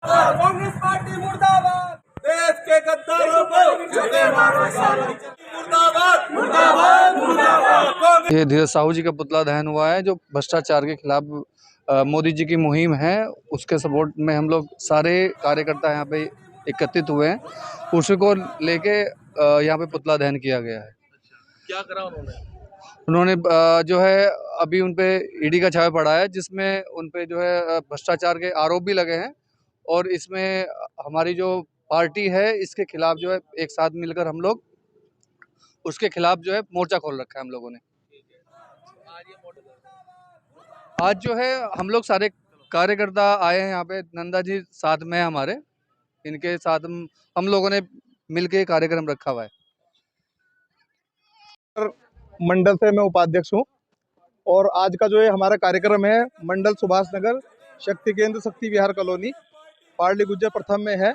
Congress party मुर्दाबाद। देश के गद्दारों को जूते मारो सालो। मुर्दाबाद मुर्दाबाद मुर्दाबाद। ये धीरज साहू जी का पुतला दहन हुआ है, जो भ्रष्टाचार के खिलाफ मोदी जी की मुहिम है, उसके सपोर्ट में हम लोग सारे कार्यकर्ता यहाँ पे एकत्रित हुए हैं। उसी को लेके यहाँ पे पुतला दहन किया गया है। क्या करा उन्होंने जो है अभी उन पे ईडी का छापा पड़ा है, जिसमें उन पे जो है भ्रष्टाचार के आरोप भी लगे हैं। और इसमें हमारी जो पार्टी है, इसके खिलाफ जो है एक साथ मिलकर हम लोग उसके खिलाफ जो है मोर्चा खोल रखा है हम लोगों ने। आज जो है हम लोग सारे कार्यकर्ता आए हैं यहाँ पे, नंदा जी साथ में हमारे, इनके साथ हम लोगों ने मिलके कार्यक्रम रखा हुआ है। मंडल से मैं उपाध्यक्ष हूँ और आज का जो है हमारा कार्यक्रम है मंडल सुभाष नगर शक्ति केंद्र शक्ति विहार कॉलोनी पार्ली गुज्जर प्रथम में है।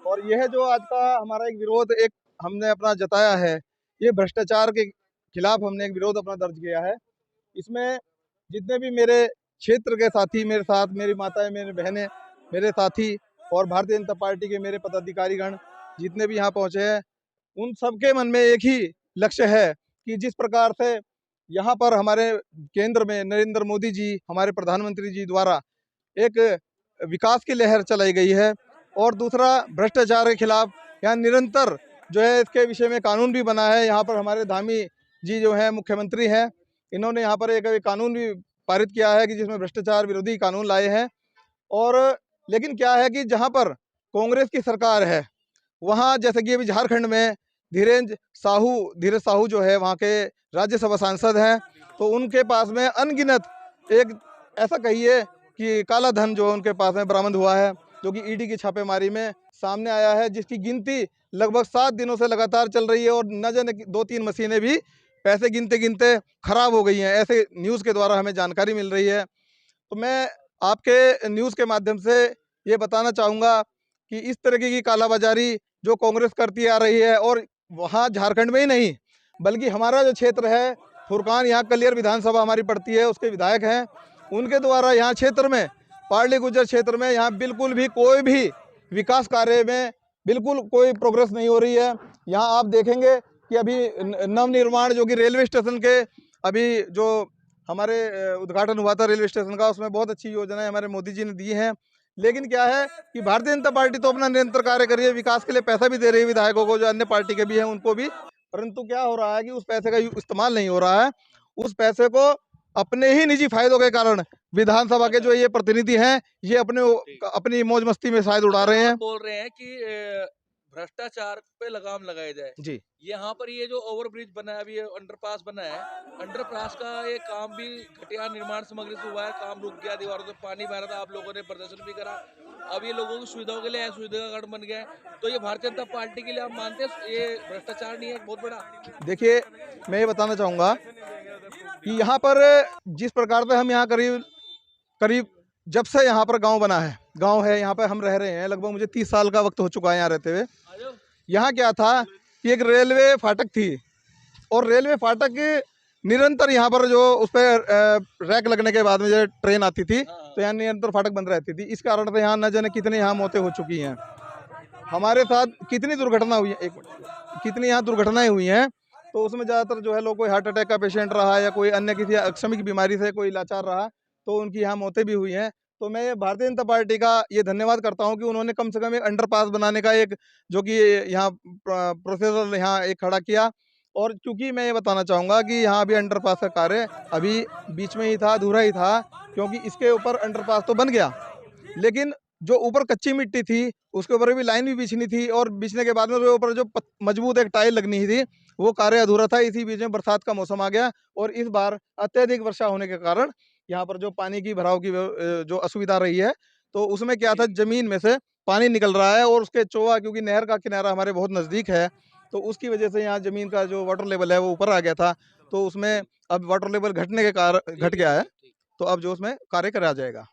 और यह जो आज का हमारा एक विरोध एक हमने अपना जताया है, ये भ्रष्टाचार के खिलाफ हमने एक विरोध अपना दर्ज किया है। इसमें जितने भी मेरे क्षेत्र के साथी मेरे साथ, मेरी माताएं, मेरी बहनें, मेरे साथी और भारतीय जनता पार्टी के मेरे पदाधिकारीगण जितने भी यहाँ पहुँचे हैं, उन सबके मन में एक ही लक्ष्य है कि जिस प्रकार से यहाँ पर हमारे केंद्र में नरेंद्र मोदी जी हमारे प्रधानमंत्री जी द्वारा एक विकास की लहर चलाई गई है, और दूसरा भ्रष्टाचार के खिलाफ यहाँ निरंतर जो है इसके विषय में कानून भी बना है। यहाँ पर हमारे धामी जी जो है मुख्यमंत्री हैं, इन्होंने यहाँ पर एक कानून भी पारित किया है कि जिसमें भ्रष्टाचार विरोधी कानून लाए हैं। और लेकिन क्या है कि जहाँ पर कांग्रेस की सरकार है, वहाँ जैसे कि अभी झारखंड में धीरज साहू जो है वहाँ के राज्यसभा सांसद हैं, तो उनके पास में अनगिनत एक ऐसा कहिए कि काला धन जो उनके पास में बरामद हुआ है, जो कि ईडी की छापेमारी में सामने आया है, जिसकी गिनती लगभग 7 दिनों से लगातार चल रही है। और न जाने 2-3 मशीनें भी पैसे गिनते गिनते खराब हो गई हैं, ऐसे न्यूज़ के द्वारा हमें जानकारी मिल रही है। तो मैं आपके न्यूज़ के माध्यम से ये बताना चाहूँगा कि इस तरीके की कालाबाजारी जो कांग्रेस करती आ रही है, और वहाँ झारखंड में ही नहीं बल्कि हमारा जो क्षेत्र है फुरकान, यहाँ कलियर विधानसभा हमारी पड़ती है, उसके विधायक हैं, उनके द्वारा यहाँ क्षेत्र में पार्ली गुज्जर क्षेत्र में यहाँ बिल्कुल भी कोई भी विकास कार्य में बिल्कुल कोई प्रोग्रेस नहीं हो रही है। यहाँ आप देखेंगे कि अभी नवनिर्माण जो कि रेलवे स्टेशन के अभी जो हमारे उद्घाटन हुआ था रेलवे स्टेशन का, उसमें बहुत अच्छी योजनाएं हमारे मोदी जी ने दी हैं। लेकिन क्या है कि भारतीय जनता पार्टी तो अपना निरंतर कार्य कर रही है, विकास के लिए पैसा भी दे रही है विधायकों को, जो अन्य पार्टी के भी हैं उनको भी, परंतु क्या हो रहा है कि उस पैसे का इस्तेमाल नहीं हो रहा है। उस पैसे को अपने ही निजी फायदों के कारण विधानसभा के जो ये प्रतिनिधि हैं, ये अपनी मौज मस्ती में शायद उड़ा रहे हैं। बोल रहे हैं कि भ्रष्टाचार पे लगाम लगाया जाए जी। यहाँ पर ये जो ओवरब्रिज बना है, अभी ये अंडरपास बना है, अंडरपास का ये काम भी घटिया निर्माण सामग्री से हुआ है, काम रुक गया, दीवारों से पानी बह रहा था, आप लोगों ने प्रदर्शन भी करा। अब ये लोगों की सुविधाओं के लिए सुविधा का गढ़ बन गया है। तो ये भारतीय जनता पार्टी के लिए आप मानते हैं ये भ्रष्टाचार नहीं है बहुत बड़ा? देखिए, मैं ये बताना चाहूँगा कि यहाँ पर जिस प्रकार से हम यहाँ करीब जब से यहाँ पर गांव है, यहाँ पर हम रह रहे हैं, लगभग मुझे 30 साल का वक्त हो चुका है यहाँ रहते हुए। यहाँ क्या था कि एक रेलवे फाटक थी, और रेलवे फाटक निरंतर यहाँ पर जो उस पर रैक लगने के बाद में जो ट्रेन आती थी, तो यहाँ निरंतर फाटक बंद रहती थी। इस कारण से यहाँ न जाने कितने यहाँ मौतें हो चुकी हैं, हमारे साथ कितनी दुर्घटना हुई है, कितनी यहाँ दुर्घटनाएं हुई हैं। तो उसमें ज़्यादातर जो है लोग कोई हार्ट अटैक का पेशेंट रहा या कोई अन्य किसी अक्षमिक बीमारी से कोई लाचार रहा, तो उनकी यहाँ मौतें भी हुई हैं। तो मैं भारतीय जनता पार्टी का ये धन्यवाद करता हूँ कि उन्होंने कम से कम एक अंडरपास बनाने का एक जो कि यहाँ प्रोसेसर यहाँ एक खड़ा किया। और चूँकि मैं ये बताना चाहूँगा कि यहाँ अभी अंडरपास का कार्य अभी बीच में ही था, अधूरा ही था, क्योंकि इसके ऊपर अंडरपास तो बन गया, लेकिन जो ऊपर कच्ची मिट्टी थी उसके ऊपर भी लाइन भी बिछनी थी, और बिछने के बाद में ऊपर जो मजबूत एक टाइल लगनी थी, वो कार्य अधूरा था। इसी बीच में बरसात का मौसम आ गया, और इस बार अत्यधिक वर्षा होने के कारण यहाँ पर जो पानी की भराव की जो असुविधा रही है, तो उसमें क्या था, जमीन में से पानी निकल रहा है, और उसके चोआ, क्योंकि नहर का किनारा हमारे बहुत नज़दीक है, तो उसकी वजह से यहाँ ज़मीन का जो वाटर लेवल है वो ऊपर आ गया था। तो उसमें अब वाटर लेवल घटने के कारण घट गया है, तो अब जो उसमें कार्य करा जाएगा।